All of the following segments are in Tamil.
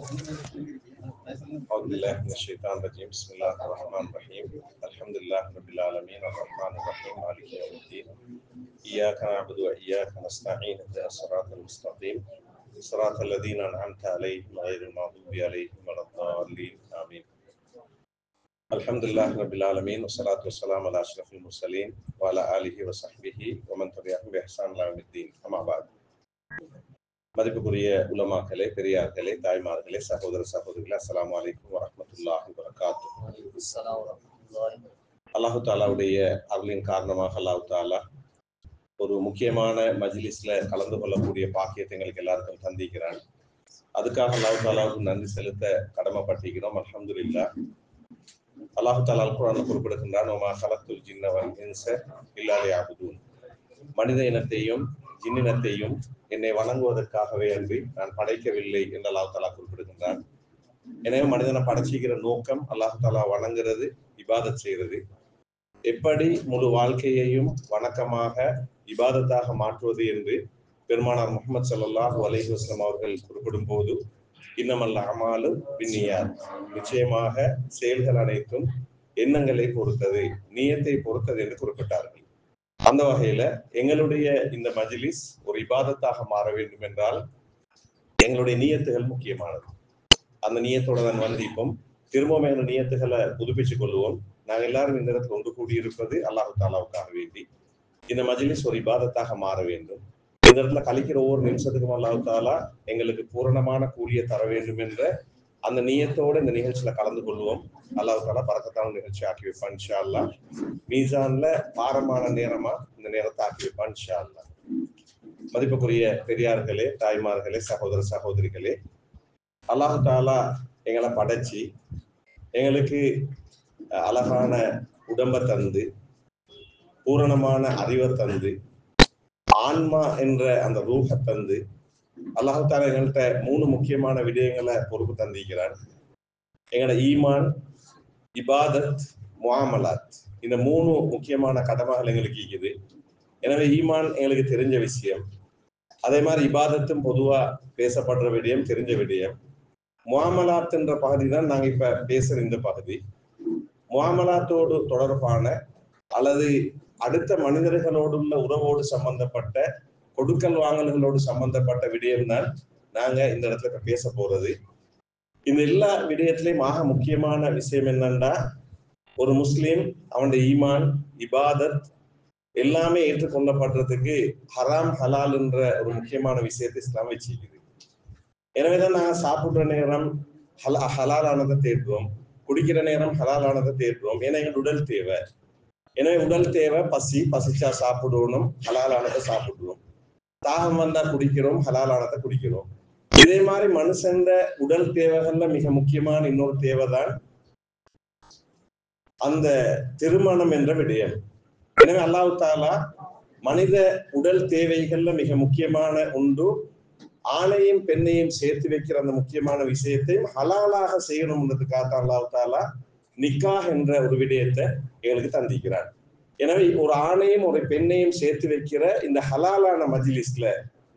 أعوذ بالله من الشيطان الرجيم بسم الله الرحمن الرحيم الحمد لله رب العالمين الرحمن الرحيم مالك يوم الدين إياك نعبد وإياك نستعين اهدنا الصراط المستقيم صراط الذين أنعمت عليهم غير المغضوب عليهم ولا الضالين آمين. الحمد لله رب العالمين والصلاة والسلام على أشرف المرسلين وعلى آله وصحبه ومن تبعهم بإحسان إلى يوم الدين. أما بعد. மதிப்புக்குரிய உலமாக்களே, பெரியார்களே, தாய்மார்களே, சகோதர சகோதரிகளே, அஸ்ஸலாமு அலைக்கும் வரஹ்மத்துல்லாஹி வபரகாத்துஹு. அல்லாஹு தாலாவுடைய அருளின் காரணமாக அல்லாஹு தாலா ஒரு முக்கியமான மஜ்லிஸ்ல கலந்து கொள்ளக்கூடிய பாக்கியத்தை எங்களுக்கு எல்லாருக்கும் தந்திக்கிறான். அதுக்காக அல்லாஹு தாலாவுக்கு நன்றி செலுத்த கடமைப்பட்டிருக்கிறோம். அல்ஹம்துலில்லாஹ். அல்லாஹு தாலா குர்ஆனில் குறிப்பிடுகின்றான், வமா ஹலக்துல் ஜின்ன வல் இன்ஸ இல்லா லியஅபுதூன். மனித இனத்தையும் ஜின்னினத்தையும் என்னை வணங்குவதற்காகவே அன்றி நான் படைக்கவில்லை என்று அல்லாஹ் தாலா குறிப்பிடுகின்றான். எனவே மனிதனை படைச்சிக்கிற நோக்கம் அல்லாஹ் தாலா வணங்குறது, இபாதத் செய்யறது. எப்படி முழு வாழ்க்கையையும் வணக்கமாக இபாதத்தாக மாற்றுவது என்று பெருமானார் முஹம்மது ஸல்லல்லாஹு அலைஹி வஸல்லம் அவர்கள் குறிப்பிடும் போது, இன்னமல் அமாலு பின்னியாத், நிச்சயமாக செயல்கள் அனைத்தும் எண்ணங்களை பொறுத்தது, நியத்தை பொறுத்தது என்று குறிப்பிட்டார்கள். அந்த வகையில எங்களுடைய இந்த மஜ்லிஸ் ஒரு இபாதத்தாக மாற வேண்டும் என்றால் எங்களுடைய நியத்துகள் முக்கியமானது. அந்த நியத்தோட நான் வந்திப்போம். திரும்பவும் எங்கள் நியத்துகளை புதுப்பிச்சுக் கொள்வோம். நாங்கள் எல்லாரும் இந்த இடத்துல ஒன்று கூடியிருப்பது அல்லாஹு தாலாவுக்காக வேண்டி. இந்த மஜ்லிஸ் ஒரு இபாதத்தாக மாற வேண்டும். இந்த இடத்துல கழிக்கிற ஒவ்வொரு நிமிஷத்துக்கும் அல்லாஹு தாலா எங்களுக்கு பூரணமான கூலியை தர வேண்டும் என்ற அந்த நியத்தோட இந்த நிகழ்ச்சியில கலந்து கொள்வோம். அல்லாஹு தாலா பரக்கத்தான நிகழ்ச்சி ஆக்கி வைப்பான் இன்ஷா அல்லாஹ். மீசான்ல பாரமான நேரமா இந்த நேரத்தை ஆக்கி வைப்பான் இன்ஷா அல்லாஹ். மதிப்புக்குரிய பெரியார்களே, தாய்மார்களே, சகோதர சகோதரிகளே, அல்லாஹு தாலா எங்களை படைச்சி எங்களுக்கு அழகான உடம்பை தந்து, பூரணமான அறிவை தந்து, ஆன்மா என்ற அந்த ரூஹை தந்து, அல்லாஹு தாலா எங்கள்கிட்ட 3 முக்கியமான விடயங்களை பொறுப்பு தந்திருக்கிறார். எங்களோட ஈமான், இபாதத், முஆமலாத், இந்த 3 முக்கியமான கடமைகள் எங்களுக்கு இருக்குது. எனவே ஈமான் எங்களுக்கு தெரிஞ்ச விஷயம், அதே மாதிரி இபாதத்தும் பொதுவா பேசப்படுற விடயம், தெரிஞ்ச விடயம். முஆமலாத் என்ற பகுதி தான் நாங்க இப்ப பேசுற இந்த பகுதி. முஆமலாத்தோடு தொடர்பான அல்லது அடுத்த மனிதர்களோடு உள்ள உறவோடு சம்பந்தப்பட்ட, கொடுக்கல் வாங்கல்களோடு சம்பந்தப்பட்ட விடயம் தான் நாங்க இந்த இடத்துல இப்ப பேச போறது. இந்த எல்லா விடயத்திலையும் ஆக முக்கியமான விஷயம் என்னன்னா, ஒரு முஸ்லீம் அவனுடைய ஈமான், இபாதத் எல்லாமே ஏற்றுக்கொள்ளப்படுறதுக்கு ஹராம் ஹலால் என்ற ஒரு முக்கியமான விஷயத்தை இஸ்லாம் வச்சிருக்குது. எனவேதான் நாங்க சாப்பிடுற நேரம் ஹலாலானதை தேடுறோம், குடிக்கிற நேரம் ஹலாலானதை தேடுறோம். ஏன்னா எங்க உடல் தேவை. எனவே உடல் தேவை, பசிச்சா சாப்பிடணும், ஹலாலானதை சாப்பிடுறோம். தாகம் வந்தா குடிக்கிறோம், ஹலாலானதை குடிக்கிறோம். இதே மாதிரி மனுஷன் உடல் தேவைகள்ல மிக முக்கியமான இன்னொரு தேவைதான் அந்த திருமணம் என்ற விடயம். எனவே அல்லாஹ் தாலா மனித உடல் தேவைகள்ல மிக முக்கியமான ஒன்று, ஆணையும் பெண்ணையும் சேர்த்து வைக்கிற அந்த முக்கியமான விஷயத்தையும் ஹலாலாக செய்யணும்ன்றதுக்காக அல்லாஹ் தாலா நிக்காஹ் என்ற ஒரு விடயத்தை எங்களுக்கு தந்திக்கிறார். எனவே ஒரு ஆணையும் ஒரு பெண்ணையும் சேர்த்து வைக்கிற இந்த ஹலாலான மஜ்லிஸ்ல,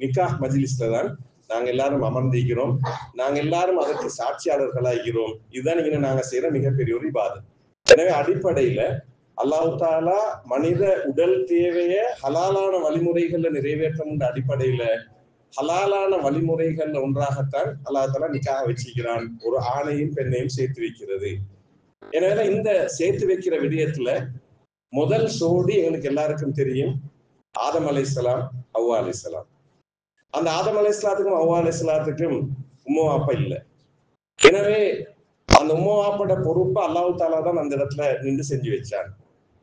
நிக்காஹ் மஜ்லிஸ்ல தான் நாங்க எல்லாரும் அமர்ந்திருக்கிறோம். நாங்க எல்லாரும் அதற்கு சாட்சியாளர்களாகிறோம். இதுதான் இங்க நாங்க செய்யற மிகப்பெரிய ஒரு இபாதத். எனவே அடிப்படையில அல்லாஹ் தாலா மனித உடல் தேவைய ஹலாலான வழிமுறைகள்ல நிறைவேற்ற அடிப்படையில ஹலாலான வழிமுறைகள்ல ஒன்றாகத்தான் அல்லாஹ் தாலா நிக்காஹ வச்சிருக்கிறான், ஒரு ஆணையும் பெண்ணையும் சேர்த்து வைக்கிறது. எனவே இந்த சேர்த்து வைக்கிற விடயத்துல முதல் சோடி எங்களுக்கு எல்லாருக்கும் தெரியும், ஆதம் அலைஹிஸ்ஸலாம், ஹவ்வா அலைஹிஸ்ஸலாம். அந்த ஆதம் அலைஹிஸ்ஸலாத்துக்கும் ஹவ்வா அலைஹிஸ்ஸலாத்துக்கும் உம்மா அப்பா இல்லை. எனவே அந்த உம்மா அப்பாட பொறுப்பை அல்லாஹ் தாலா தான் அந்த இடத்துல நின்று செஞ்சு வச்சான்.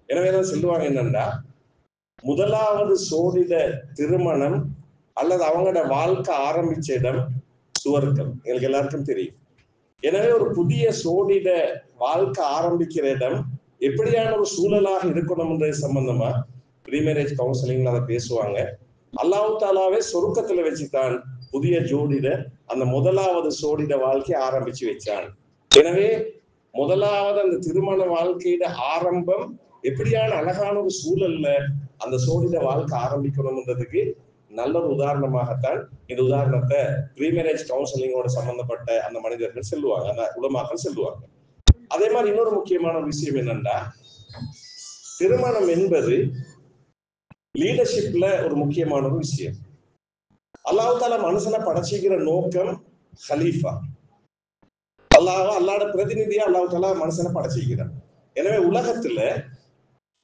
எனவேதான் சொல்லுவாங்க என்னன்னா, முதலாவது சோடித திருமணம் அல்லது அவங்களோட வாழ்க்கை ஆரம்பிச்ச இடம் சுவர்க்கம், எங்களுக்கு எல்லாருக்கும் தெரியும். எனவே ஒரு புதிய சோடிட வாழ்க்கை ஆரம்பிக்கிற இடம் எப்படியான ஒரு சூழலாக இருக்கணும்ன்றது சம்பந்தமா ப்ரீமேரேஜ் கவுன்சிலிங்ல அதை பேசுவாங்க. அல்லாஹ் தாலாவே சொர்க்கத்துல வச்சுதான் புதிய ஜோடிட அந்த முதலாவது சோடிட வாழ்க்கையை ஆரம்பிச்சு வச்சான். எனவே முதலாவது அந்த திருமண வாழ்க்கையிட ஆரம்பம் எப்படியான அழகான ஒரு சூழல்ல அந்த சோடிட வாழ்க்கை ஆரம்பிக்கணும்ன்றதுக்கு நல்ல ஒரு உதாரணமாகத்தான் இந்த உதாரணத்தை ப்ரீமேரேஜ் கவுன்சிலிங்கோட சம்பந்தப்பட்ட அந்த மனிதர்கள் செல்லுவாங்க, அந்த உலமாக்கள் செல்லுவாங்க. அதே மாதிரி இன்னொரு முக்கியமான விஷயம் என்னன்னா, திருமணம் என்பது லீடர்ஷிப்ல ஒரு முக்கியமான ஒரு விஷயம். அல்லாஹ் தாலா மனுஷனை படைச்சிக்கிற நோக்கம் ஹலீஃபா. அல்லாஹ்வோட பிரதிநிதியா அல்லாஹ் தாலா மனுஷனை படைச்சிக்கிறான். எனவே உலகத்துல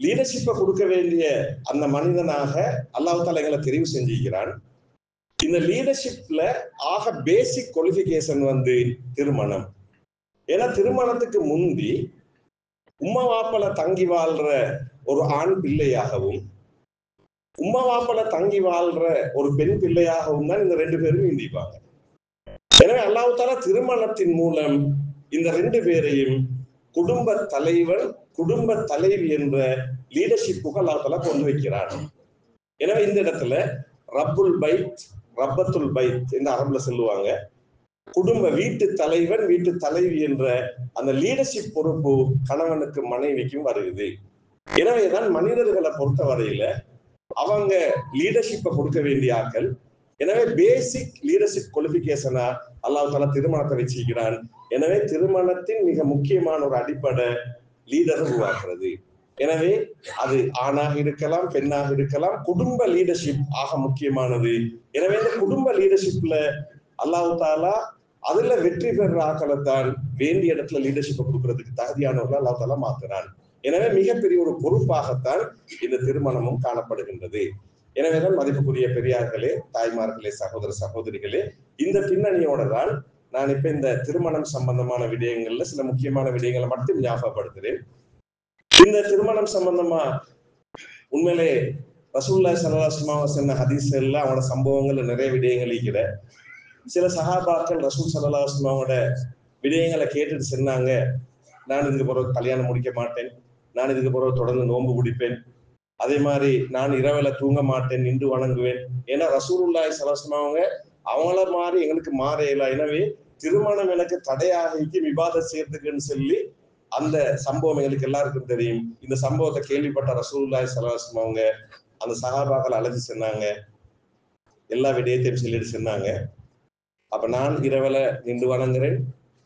லீடர்ஷிப்பை கொடுக்க வேண்டிய அந்த மனிதனாக அல்லாஹ் தாலா எங்களை தெரிவு செஞ்சிருக்கிறான். இந்த லீடர்ஷிப்ல ஆக பேசிக் குவாலிஃபிகேஷன் திருமணம். ஏன்னா திருமணத்துக்கு முந்தி உம்மா வாப்பல தங்கி வாழ்ற ஒரு ஆண் பிள்ளையாகவும் உம்மா வாப்பல தங்கி வாழ்ற ஒரு பெண் பிள்ளையாகவும் தான் இந்த ரெண்டு பேரும் இந்திப்பாங்க. எனவே அல்லாஹ் தாலா திருமணத்தின் மூலம் இந்த ரெண்டு பேரையும் குடும்ப தலைவன் குடும்ப தலைவி என்ற லீடர்ஷிப்புக்கு அல்லாஹ் தாலா கொண்டு வைக்கிறார். எனவே இந்த இடத்துல ரப்புல் பைத் ரப்பத்துல் பைத் என்று அரபுல சொல்லுவாங்க. குடும்ப வீட்டு தலைவன் வீட்டு தலைவி என்ற அந்த லீடர்ஷிப் பொறுப்பு கணவனுக்கு மனைவிக்கும் வருகிறது. எனவேதான் மனிதர்களை பொறுத்த வரையில அவங்க லீடர்ஷிப்பை கொடுக்க வேண்டிய ஆட்கள். எனவே பேசிக் லீடர்ஷிப் குவாலிஃபிகேஷனா அல்லாஹ் தாலா திருமணத்தை வச்சிருக்கிறான். எனவே திருமணத்தின் மிக முக்கியமான ஒரு அடிப்படை லீடரை உருவாக்குறது. எனவே அது ஆணாக இருக்கலாம், பெண்ணாக இருக்கலாம், குடும்ப லீடர்ஷிப் ஆக முக்கியமானது. எனவே இந்த குடும்ப லீடர்ஷிப்ல அல்லாஹ் தாலா அதுல வெற்றி பெற ஆக்களைத்தான் வேண்டிய இடத்துல லீடர்ஷிப்பை கொடுக்கறதுக்கு தகுதியானவர்கள் அல்லாஹ் தாலா மாத்துறான். எனவே மிகப்பெரிய ஒரு பொறுப்பாகத்தான் இந்த திருமணமும் காணப்படுகின்றது. எனவேதான் மதிப்புக்குரிய பெரியார்களே, தாய்மார்களே, சகோதர சகோதரிகளே, இந்த பின்னணியோட தான் நான் இப்ப இந்த திருமணம் சம்பந்தமான விடயங்கள்ல சில முக்கியமான விடயங்களை மட்டும் ஞாபகப்படுத்துறேன். இந்த திருமணம் சம்பந்தமா உண்மையிலே ரசூலுல்லாஹி ஸல்லல்லாஹு அலைஹி வஸல்லம் சொன்ன ஹதீஸ்ல அவனோட சம்பவங்கள்ல நிறைய விடயங்கள் இருக்கிற. சில சஹாபாக்கள் ரசூல் ஸல்லல்லாஹு அலைஹி வஸல்லமோட விடயங்களை கேட்டுட்டு சொன்னாங்க, நான் இதுக்கு பிறகு கல்யாணம் முடிக்க மாட்டேன், நான் இதுக்கு பிறகு தொடர்ந்து நோன்பு பிடிப்பேன், அதே மாதிரி நான் இரவுல தூங்க மாட்டேன், நின்று வணங்குவேன். ஏன்னா ரசூலுல்லாஹி ஸல்லல்லாஹு அலைஹி வஸல்லம் அவங்கள மாதிரி எங்களுக்கு மாறையில. எனவே திருமணம் எனக்கு தடையாக இபாதத் செய்யறதுக்குன்னு சொல்லி அந்த சம்பவம் எங்களுக்கு எல்லாருக்கும் தெரியும். இந்த சம்பவத்தை கேள்விப்பட்ட ரசூலுல்லாஹி ஸல்லல்லாஹு அலைஹி வஸல்லம் அந்த சஹாபாக்கள் அழைச்சு சொன்னாங்க, எல்லா விடயத்தையும் சொல்லிட்டு சொன்னாங்க, அப்ப நான் இரவுல நின்று வணங்குறேன்,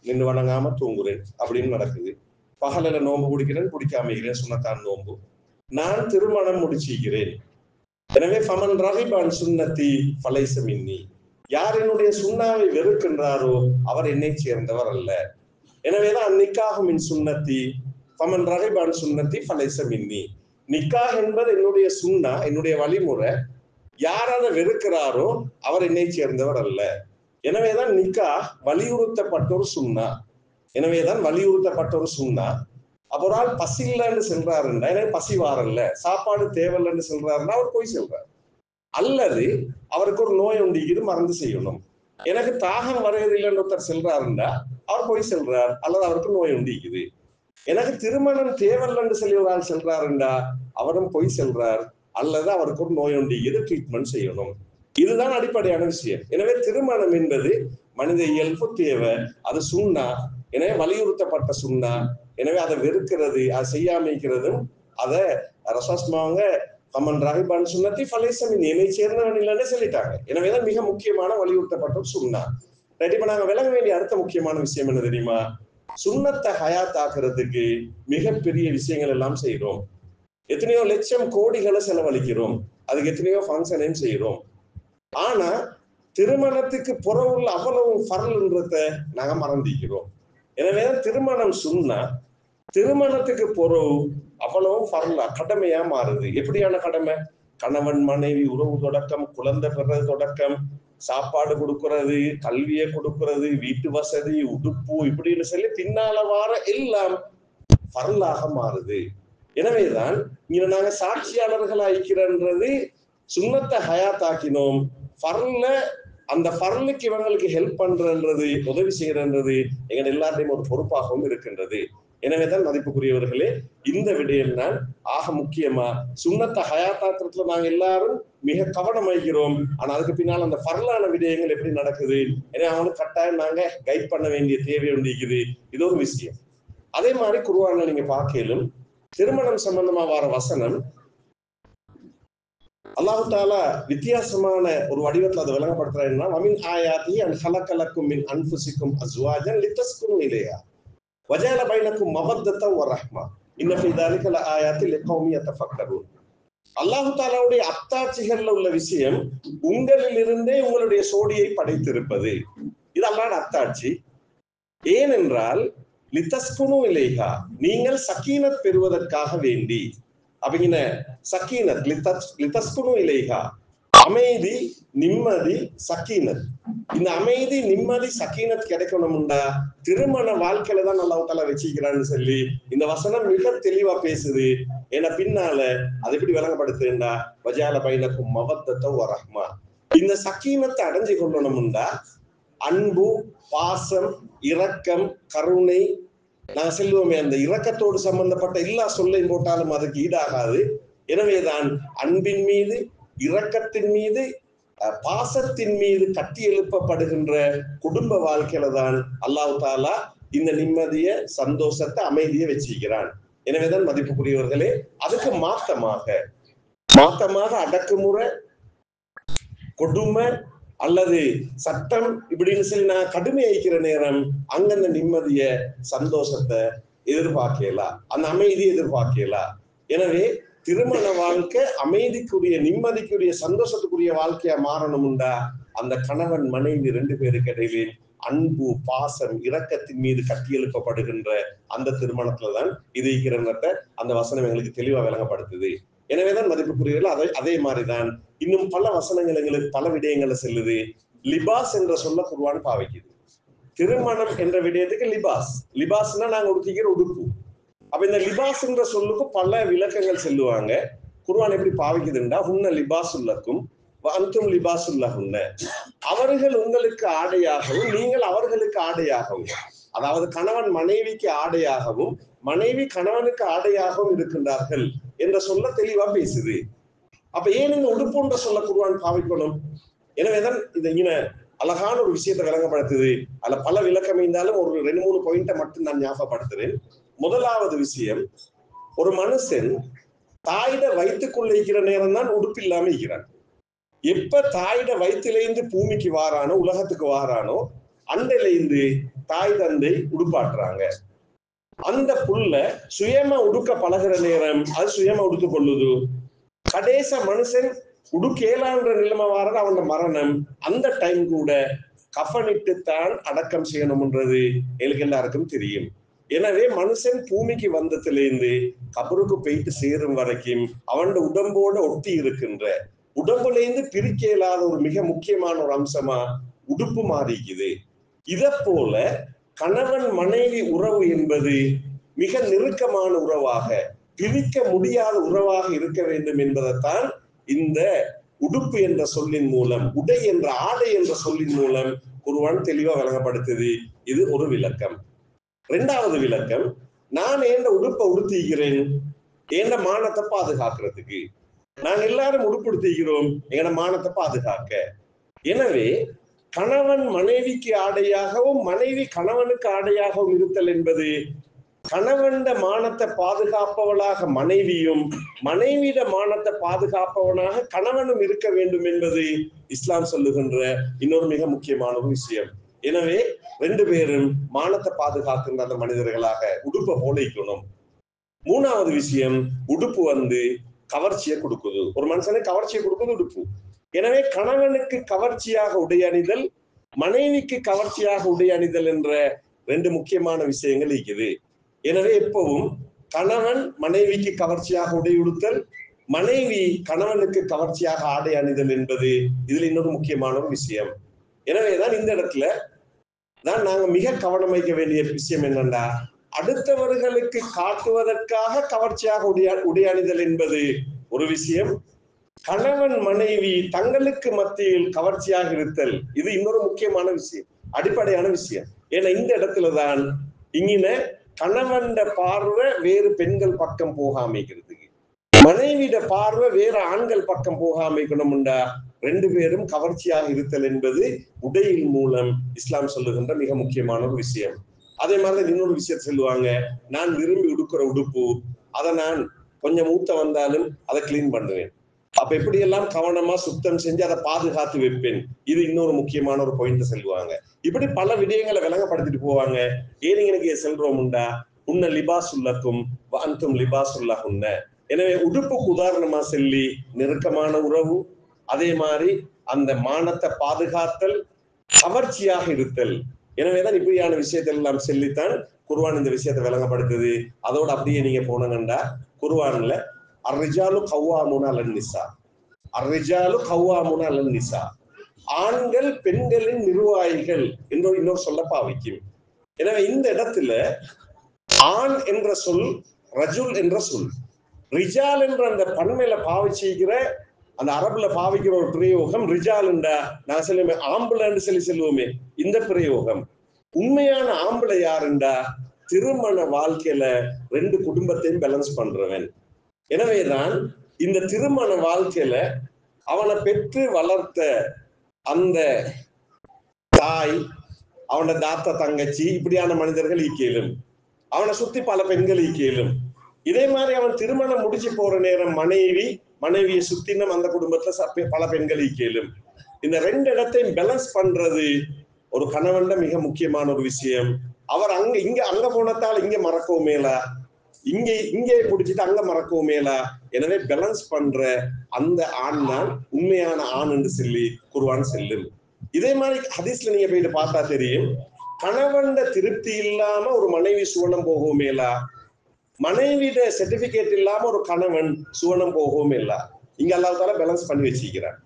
நின்று வணங்காம தூங்குறேன் அப்படின்னு நடக்குது. பகலில நோன்பு குடிக்கிறேன், குடிக்காம இருக்கிறேன், சுன்னத்தான் நோன்பு. நான் திருமணம் முடிச்சிக்கிறேன். எனவே ஃபமன் ரகிபான் சுன்னத்தி ஃபலைஸ மின்னி, யார் என்னுடைய சுன்னாவை வெறுக்கின்றாரோ அவர் என்னை சேர்ந்தவர் அல்ல. எனவேதான் நிக்காஹ் மின் சுன்னத்தி ஃபமன் ரகிபான் சுன்னத்தி ஃபலைஸ மின்னி. நிக்காஹ் என்பது என்னுடைய சுன்னா, என்னுடைய வழிமுறை. யார் அதை வெறுக்கிறாரோ அவர் என்னை சேர்ந்தவர் அல்ல. எனவேதான் நிக்காஹ் வலியுறுத்தப்பட்ட ஒரு சுன்னா. எனவேதான் வலியுறுத்தப்பட்ட ஒரு சுன்னா. அப்ப ஒரு ஆள் பசி இல்லைன்னு சொல்றாருன்னா, எனக்கு பசி வாரல்ல, சாப்பாடு தேவையில்லைன்னு சொல்றாருன்னா அவர் போய் சொல்றாரு. அல்லது அவருக்கு ஒரு நோய் உண்டிக்குது, மறந்து செய்யணும். எனக்கு தாகம் வருவதில்லைன்னு ஒருத்தர் செல்றாருண்டா அவர் போய் செல்றார், அல்லது அவருக்கு நோய் உண்டிக்குது. எனக்கு திருமணம் தேவையில்லைன்னு சொல்லி ஒரு ஆள் செல்றாருண்டா அவரும் போய் செல்றார், அல்லது அவருக்கு ஒரு நோய் உண்டிக்குது, ட்ரீட்மெண்ட் செய்யணும். இதுதான் அடிப்படையான விஷயம். எனவே திருமணம் என்பது மனித இயல்பு தேவை, அது சுன்னா. எனவே வலியுறுத்தப்பட்ட சுன்னா. எனவே அதை வெறுக்கிறது, அதை செய்யாமிக்கிறதும் அதை ரசஸ்மாவங்க கமன் ராகிபான் சுன்னத்தி ஃபலைசமின் என்னை சேர்ந்தவன் இல்லைன்னு சொல்லிட்டாங்க. எனவேதான் மிக முக்கியமான வலியுறுத்தப்பட்ட சுன்னா. இப்ப நாங்க விளங்க வேண்டிய அடுத்த முக்கியமான விஷயம் என்ன தெரியுமா? சுன்னத்தை ஹயாத் ஆக்குறதுக்கு மிகப்பெரிய விஷயங்கள் எல்லாம் செய்யறோம். எத்தனையோ லட்சம் கோடிகளை செலவழிக்கிறோம், அதுக்கு எத்தனையோ ஃபங்க்ஷனையும் செய்யறோம். ஆனா திருமணத்துக்கு புறவுள்ள அவ்வளவு ஃபர்ல்ன்றத நாங்க மறந்திக்கிறோம். எனவே திருமணம் சுன்னா, திருமணத்துக்கு பொறவு அவ்வளவும் ஃபர்லா கடமையா மாறுது. எப்படியான கடமை? கணவன் மனைவி உறவு தொடக்கம், குழந்தை பெறது தொடக்கம், சாப்பாடு கொடுக்கறது, கல்வியை கொடுக்கறது, வீட்டு வசதி, உடுப்பு, இப்படின்னு சொல்லி பின்னால வார எல்லாம் ஃபர்லாக மாறுது. எனவேதான் இங்க நாங்க சாட்சியாளர்கள் ஆயிக்கிறன்றது சுன்னத்தை ஹயாத் ஆக்கினோம். ஃபர்ல அந்த ஃபர்லுக்கு இவங்களுக்கு ஹெல்ப் பண்றன்றது, உதவி செய்யறது எங்க எல்லாத்தையும் ஒரு பொறுப்பாகவும் இருக்கின்றது. எனவேதான் மதிப்புக்குரியவர்களே, இந்த விடயம் தான் ஆக முக்கியமா சுன்னத்தை ஹயாத்தாக்குறதுல நாங்க எல்லாரும் மிக கவனம் வைக்கிறோம். ஆனா அதுக்கு பின்னால் அந்த ஃபர்லான விடயங்கள் எப்படி நடக்குது, ஏன்னா அவங்களுக்கு கட்டாயம் நாங்க கைட் பண்ண வேண்டிய தேவை ஒன்றிக்குது. இது ஒரு விஷயம். அதே மாதிரி குர்ஆன்ல நீங்க பார்க்கலும் திருமணம் சம்பந்தமா வர வசனம் அல்லாஹு தாலா வித்தியாசமான ஒரு வடிவத்தில் அதை விளங்கப்படுத்துறாருன்னா வமின் ஆயாத்தி அன் ஹலக்கலக்கும் மின் அன்ஃபுசிக்கும் அஸ்வாஜன் லித்தஸ்குனு இலையா வஜால பைனக்கும் மவத்தத்தம் வ ரஹ்மா இன்ன ஃபீ ذلك லஆயாத்தி லிகௌமி யதஃபக்கரூன். அல்லாஹு தாலாவுடைய அத்தாட்சிகள்ல உள்ள விஷயம் உங்களிலிருந்தே உங்களுடைய சோடியை படைத்திருப்பது. இது அல்லாஹ்வுடைய அத்தாட்சி. ஏனென்றால் லித்தஸ்குனு இலைஹா, நீங்கள் சக்கீனத் பெறுவதற்காக வேண்டி. அப்படிங்கிற சக்கீனத் லித்தஸ்குனு இலைஹா, அமைதி, நிம்மதி, சக்கீனத். இந்த அமைதி, நிம்மதி, சக்கீனத் கிடைக்கணும்டா திருமண வாழ்க்கையில தான் அல்லாஹ் தஆலா வச்சிக்கிறான்னு சொல்லி இந்த வசனம் மிக தெளிவா பேசுது. ஏன்னா பின்னால அது எப்படி விளங்கப்படுத்துன்னா வஜால பைனக்கும் மவத்தத்தம் வ ரஹ்மா. இந்த சக்கீனத்தை அடைஞ்சு கொள்ளணும்டா அன்பு, பாசம், இரக்கம், கருணை, நான் செல்வோமே அந்த இரக்கத்தோடு சம்பந்தப்பட்ட எல்லா சொல்லையும் போட்டாலும் அதுக்கு ஈடாகாது. எனவேதான் அன்பின் மீது, இரக்கத்தின் மீது, பாசத்தின் மீது கட்டி எழுப்பப்படுகின்ற குடும்ப வாழ்க்கையில தான் அல்லாஹ் தாலா இந்த நிம்மதிய, சந்தோஷத்தை, அமைதியை வச்சிருக்கிறான். எனவேதான் மதிப்புக்குரியவர்களே, அதுக்கு மாத்தமாக அடக்குமுறை, கொடுமை அல்லது சட்டம் இப்படின்னு சொல்லி நான் கடுமையாக்கிற நேரம் அங்க அந்த நிம்மதிய, சந்தோஷத்தை எதிர்பார்க்கலாம், அந்த அமைதியை எதிர்பார்க்கலாம். எனவே திருமண வாழ்க்கை அமைதிக்குரிய, நிம்மதிக்குரிய, சந்தோஷத்துக்குரிய வாழ்க்கையா மாறணும்டா அந்த கணவன் மனைவி 2 பேருக்கு இடையிலே அன்பு, பாசம், இரக்கத்தின் மீது கட்டி எழுப்பப்படுகின்ற அந்த திருமணத்துலதான் இது இருக்கிறத அந்த வசனம் எங்களுக்கு தெளிவா விளங்கப்படுத்துது. எனவேதான் மதிப்புக்குரியவர்கள் அதே மாதிரிதான் இன்னும் பல வசனங்கள் எங்களுக்கு பல விடயங்களை செல்லுது. லிபாஸ் என்ற சொல்ல குர்ஆன் பாவிக்குது. திருமணம் என்ற விடயத்துக்கு லிபாஸ்னா நாங்க உடுத்திக்கிற உடுப்பு. அப்ப இந்த லிபாஸ் என்ற சொல்லுக்கு பல விளக்கங்கள் செல்லுவாங்க. குர்ஆன் எப்படி பாவிக்குதுண்டா ஹுன்ன லிபாசுல்லக்கும் வ அன்தும் லிபாசுல்லஹுன்ன, அவர்கள் உங்களுக்கு ஆடையாகவும் நீங்கள் அவர்களுக்கு ஆடையாகவும், அதாவது கணவன் மனைவிக்கு ஆடையாகவும் மனைவி கணவனுக்கு ஆடையாகவும் இருக்கின்றார்கள் என்ற சொல்ல தெளிவா பேசுது. அப்ப ஏன் இந்த உடுப்புன்ற சொல்ல குர்ஆன் பாவிக்கணும்? எனவேதான் இந்த அழகான ஒரு விஷயத்தை விளங்கப்படுத்துது. அதுல பல விளக்கம் இருந்தாலும் ஒரு 2-3 பாயிண்ட மட்டும் நான் ஞாபகப்படுத்துறேன். முதலாவது விஷயம், ஒரு மனுஷன் தாயிட வயிற்றுக்குள்ள இருக்கிற நேரம் தான் உடுப்பு இல்லாம இருக்கிறான். எப்ப தாயிட வயிற்றிலிருந்து பூமிக்கு வாரானோ, உலகத்துக்கு வாரானோ, அண்டையிலிருந்து தாய் தந்தை உடுப்பாட்டுறாங்க. அந்த புல்ல சுயமா உடுக்க பழகிற நேரம் அது சுயமா உடுத்து கொள்ளுது. கடைச மனுஷன் உடுக்கேலான்ற நிலைமை வாரது அவன் மரணம். அந்த டைம் கூட கஃனிட்டு தான் அடக்கம் செய்யணும்ன்றது எங்களுக்கு எல்லாருக்கும் தெரியும். எனவே மனுஷன் பூமிக்கு வந்ததிலிருந்து கபருக்கு போயிட்டு சேரும் வரைக்கும் அவன் உடம்போட ஒட்டி இருக்கின்ற, உடம்புலேருந்து பிரிக்க இயலாத ஒரு மிக முக்கியமான ஒரு அம்சமா உடுப்பு மாறிக்குது. இத போல கணவன் மனைவி உறவு என்பது மிக நெருக்கமான உறவாக, பிரிக்க முடியாத உறவாக இருக்க வேண்டும் என்பதைத்தான் இந்த உடுப்பு என்ற சொல்லின் மூலம், உடை என்ற ஆடை என்ற சொல்லின் மூலம் குர்ஆன் தெளிவா விளங்கப்படுத்துது. இது ஒரு விளக்கம். 2வது விளக்கம், நான் ஏண்ட உடுப்பை உடுத்திக்கிறேன் ஏண்ட மானத்தை பாதுகாக்கிறதுக்கு. நாங்க எல்லாரும் உடுப்படுத்திக்கிறோம் எங்கட மானத்தை பாதுகாக்க. எனவே கணவன் மனைவிக்கு ஆடையாகவும் மனைவி கணவனுக்கு ஆடையாகவும் இருத்தல் என்பது கணவன் மானத்தை பாதுகாப்பவளாக மனைவியும், மனைவியிட மானத்தை பாதுகாப்பவனாக கணவனும் இருக்க வேண்டும் என்பது இஸ்லாம் சொல்லுகின்ற இன்னொரு மிக முக்கியமான ஒரு விஷயம். எனவே 2 பேரும் மானத்தை பாதுகாக்கின்ற அந்த மனிதர்களாக உடுப்பை போலிக்கணும். 3வது விஷயம், உடுப்பு கவர்ச்சியை கொடுக்குது. ஒரு மனுஷனுக்கு கவர்ச்சியை கொடுக்குது உடுப்பு. எனவே கணவனுக்கு கவர்ச்சியாக உடை அணிதல், மனைவிக்கு கவர்ச்சியாக உடை அணிதல் என்ற 2 முக்கியமான விஷயங்கள் இருக்குது. எனவே எப்பவும் கணவன் மனைவிக்கு கவர்ச்சியாக உடை உடுத்தல், மனைவி கணவனுக்கு கவர்ச்சியாக ஆடை அணிதல் என்பது இதுல இன்னொரு முக்கியமான ஒரு விஷயம். எனவேதான் இந்த இடத்துல தான் நாங்க மிக கவனம் வைக்க வேண்டிய விஷயம் என்னன்னா, அடுத்தவர்களுக்கு காட்டுவதற்காக கவர்ச்சியாக உடை அணிதல் என்பது ஒரு விஷயம், கணவன் மனைவி தங்களுக்கு மத்தியில் கவர்ச்சியாக இருத்தல் இது இன்னொரு முக்கியமான விஷயம், அடிப்படையான விஷயம். ஏன்னா இந்த இடத்துலதான் இங்கின கணவன் பார்வை வேறு பெண்கள் பக்கம் போகாமைக்கிறதுக்கு, மனைவிட பார்வை வேறு ஆண்கள் பக்கம் போகாமைக்கணும்டா 2 பேரும் கவர்ச்சியாக இருத்தல் என்பது உடையின் மூலம் இஸ்லாம் சொல்லுகின்ற மிக முக்கியமான ஒரு விஷயம். அதே மாதிரி இன்னொரு விஷயம் சொல்லுவாங்க, நான் விரும்பி உடுக்கிற உடுப்பு அதை நான் கொஞ்சம் ஊத்த வந்தாலும் அதை கிளீன் பண்ணுவேன். அப்ப எப்படி எல்லாம் கவனமா சுத்தம் செஞ்சு அதை பாதுகாத்து வைப்பேன். இது இன்னொரு முக்கியமான ஒரு பாயிண்ட் சொல்லுவாங்க. இப்படி பல விடயங்களை விளங்கப்படுத்திட்டு போவாங்க. ஏனிங்களுக்கு செல்றோம் உண்டா உன்ன லிபாசுல்லக்கும் அந்தும் லிபாசுல்லஹுன்ன. எனவே உடுப்புக்கு உதாரணமா சொல்லி நெருக்கமான உறவு, அதே மாதிரி அந்த மானத்தை பாதுகாத்தல், கவர்ச்சியாக இருத்தல். எனவேதான் இப்படியான விஷயத்தை எல்லாம் சொல்லித்தான் குர்ஆன் இந்த விஷயத்தை விளங்கப்படுத்துது. அதோட அப்படியே நீங்க போனங்கண்டா குர்ஆன்ல அர்ரிஜாலு கவ்வாமுன அலன் நிசா, அர்ரிஜாலு கவ்வாமுன அலன் நிசா, ஆண்கள் பெண்களின் நிர்வாகிகள் என்று இன்னொரு சொல்ல பாவிக்கும். எனவே இந்த இடத்துல ஆண் என்ற சொல் ரஜுல் என்ற சொல், ரிஜால் என்ற அந்த பன்மையில பாவிச்சிக்கிற அந்த அரபுல பாவிக்கிற ஒரு பிரயோகம் ரிஜால் என்றா நான் சொல்லுமே ஆம்பளைன்னு சொல்லி சொல்லுவோமே, இந்த பிரயோகம். உண்மையான ஆம்பளை யாருண்டா திருமண வாழ்க்கையில ரெண்டு குடும்பத்தையும் பேலன்ஸ் பண்றவன். எனவேதான் இந்த திருமண வாழ்க்கையில அவனை பெற்று வளர்த்த அந்த தாய், அவன தாத்தா தங்கச்சி, இப்படியான மனிதர்கள் ஈக்கேலும், அவனை சுத்தி பல பெண்கள் ஈக்கேலும். இதே மாதிரி அவன் திருமணம் முடிச்சு போற நேரம் மனைவியை சுத்தினும் அந்த குடும்பத்துல பல பெண்கள் ஈக்கேலும். இந்த ரெண்டு இடத்தையும் பேலன்ஸ் பண்றது ஒரு கணவன் மிக முக்கியமான ஒரு விஷயம். அவர் அங்க போனதால் இங்க மறக்கவும் மேலா, இங்கே பிடிச்சிட்டு அங்க மறக்கவும் மேலா. எனவே பேலன்ஸ் பண்ற அந்த ஆண் தான் உண்மையான ஆண் என்று சொல்லி குர்ஆன் செல்லும். இதே மாதிரி ஹதீஸ்ல நீங்க போயிட்டு பார்த்தா தெரியும், கணவன் திருப்தி இல்லாம ஒரு மனைவி சுவனம் போகவும் மேலா, மனைவிட சர்டிபிகேட் இல்லாம ஒரு கணவன் சுவனம் போகவும் இல்ல. இங்க அல்லாஹ் தஆலா பேலன்ஸ் பண்ணி வச்சிருக்கிறார்.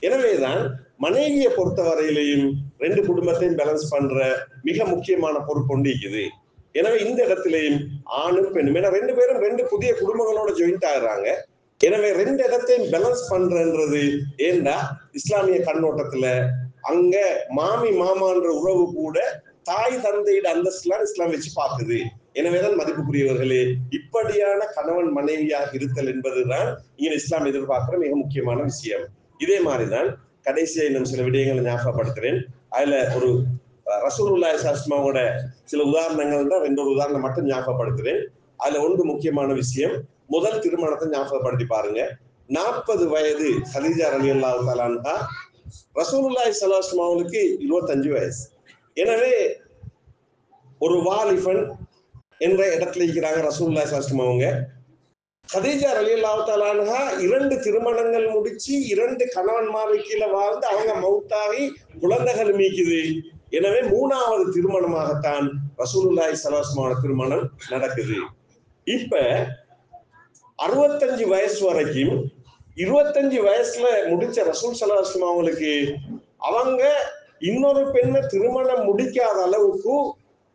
எனவேதான் மனைவியை பொறுத்த வரையிலையும் ரெண்டு குடும்பத்தையும் பேலன்ஸ் பண்ற மிக முக்கியமான பொறுப்பு ஒன்று இருக்குது. எனவே இந்த இடத்திலையும் ஆணும் பெண்ணும், ஏன்னா ரெண்டு பேரும் ரெண்டு புதிய குடும்பங்களோட ஜாயிண்ட் ஆகுறாங்க. எனவே ரெண்டு இடத்தையும் பேலன்ஸ் பண்றன்றது ஏண்டா இஸ்லாமிய கண்ணோட்டத்துல அங்க மாமி மாமான்ற உறவு கூட தாய் தந்தையிட அந்தஸ்துலாம் இஸ்லாம் வச்சு பார்க்குது. எனவேதான் மதிப்புக்குரியவர்களே, இப்படியான கணவன் மனைவியாக இருத்தல் என்பதுதான் இங்க இஸ்லாம் எதிர்பார்க்கிற மிக முக்கியமான விஷயம். இதே மாதிரிதான் கடைசியா இன்னும் சில விடயங்களை ஞாபகப்படுத்துறேன். அதுல ஒரு ரசூலுல்லாஹி ஸல்லல்லாஹு சில உதாரணங்கள் தான், ரெண்டு உதாரணம் மட்டும் ஞாபகப்படுத்துறேன். அதுல ஒன்று முக்கியமான விஷயம், முதல் திருமணத்தை ஞாபகப்படுத்தி பாருங்க. 40 வயது ஹதீஜா ரலியல்லாஹு தஆலா அன்ஹா, ரசூலுல்லாஹி ஸல்லல்லாஹு அலைஹி வஸல்லம் 25 வயசு. எனவே ஒரு வாலிபன் என்ற இடத்துல இருக்கிறாங்க ரசூலுல்லாஹி ஸல்லல்லாஹு அலைஹி வஸல்லம். கதீஜா ரலியல்லாஹு தஆலா அன்ஹா 2 திருமணங்கள் முடிச்சு 2 கணவன்மார் கீழே வாழ்ந்து அவங்க மௌத்தாகி குழந்தைகள் மீக்குது. எனவே 3வது திருமணமாகத்தான் ரசூலுல்லாஹி ஸல்லல்லாஹு அலைஹி வஸல்லம் திருமணம் நடக்குது. இப்ப 65 வயசு வரைக்கும் 25 வயசுல முடிச்ச ரசூல் ஸல்லல்லாஹு அலைஹி வஸல்லம் அவங்களுக்கு அவங்க இன்னொரு பெண்ணை திருமணம் முடிக்காத அளவுக்கு